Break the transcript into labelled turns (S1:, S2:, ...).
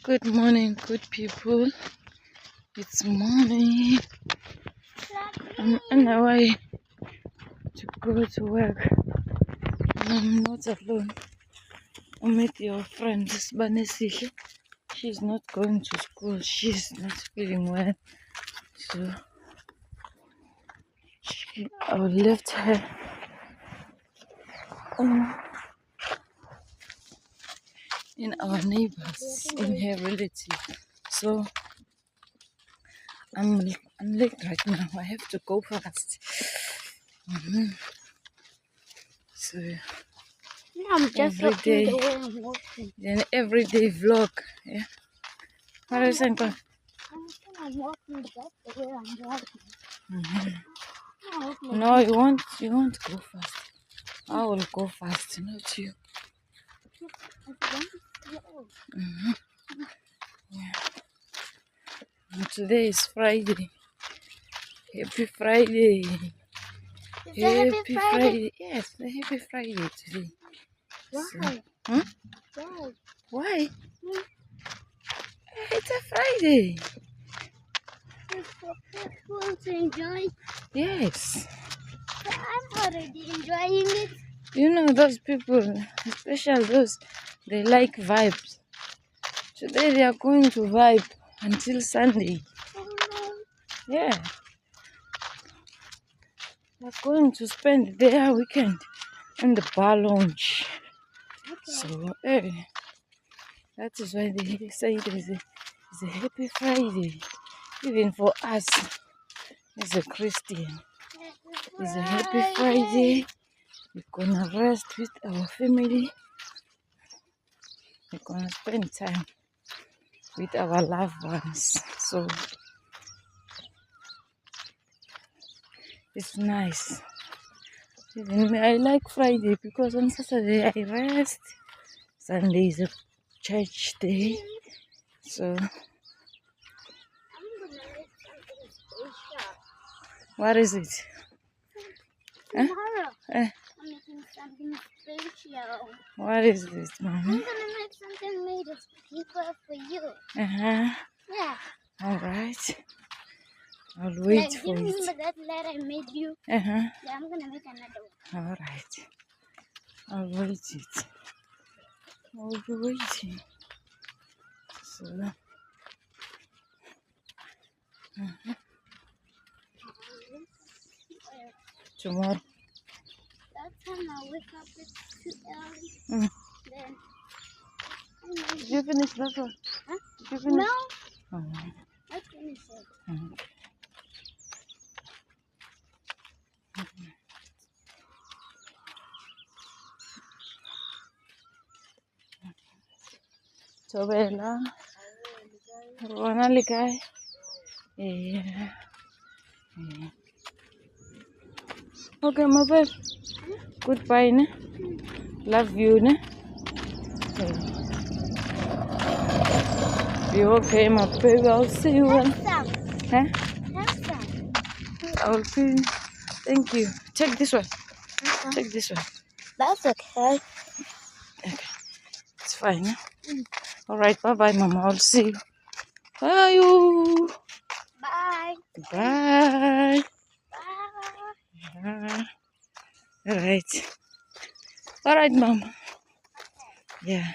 S1: Good morning, good people. It's morning. I'm on my way to go to work. And I'm not alone. I'm with your friend, Banesihle. She's not going to school. She's not feeling well. So I left her in our neighbors, in her relative. So I'm late right now. I have to go fast. So
S2: I'm just
S1: every day,
S2: the way I'm walking.
S1: an everyday vlog. Yeah. What are you saying?
S2: I'm walking just the way I'm walking.
S1: No, you won't go fast. I will go fast, not you. Yeah. And today is Friday. Happy Friday. Happy Friday. Yes, the Happy Friday today.
S2: Why?
S1: So,
S2: Why?
S1: why? It's a Friday.
S2: It's for people to enjoy.
S1: Yes.
S2: But I'm already enjoying it.
S1: You know those people, especially those, they like vibes. Today they are going to vibe until Sunday.
S2: Oh no.
S1: Yeah. They're going to spend their weekend in the bar lounge.
S2: Okay.
S1: So, that is why they say it's a happy Friday. Even for us as a Christian, it's a happy Friday. We're gonna rest with our family. We're gonna spend time with our loved ones. So it's nice. Even me, I like Friday because on Saturday I rest. Sunday is a church day. So
S2: I'm gonna make something special.
S1: what is it?
S2: Tomorrow,
S1: I'm
S2: making something special.
S1: What is this,
S2: I'm
S1: Mommy?
S2: gonna make something made of paper for you.
S1: Uh-huh.
S2: Yeah.
S1: Alright. I'll wait
S2: Like,
S1: for
S2: do you
S1: it.
S2: remember that letter I made you?
S1: Uh-huh.
S2: Yeah, I'm gonna make another one.
S1: Alright. I'll wait it. I'll be waiting. So tomorrow.
S2: That time I wake up too early.
S1: Mm.
S2: Then
S1: Did you finish that one?
S2: huh?
S1: Did you finish?
S2: No,
S1: Oh.
S2: I finished it.
S1: Okay. Tobela. Rona le kae? Yeah. Okay, my bad. Goodbye, ne? Love you, ne? Be okay, my baby. I'll see you when.
S2: Have some.
S1: Huh?
S2: Have some.
S1: I will see you. Thank you. Take this one. Take this one.
S2: That's okay.
S1: Okay. It's fine, ne? Alright, bye-bye, Mama. I'll see you. Bye, you.
S2: Bye.
S1: Bye.
S2: Bye.
S1: Alright. Alright, Mom. Yeah.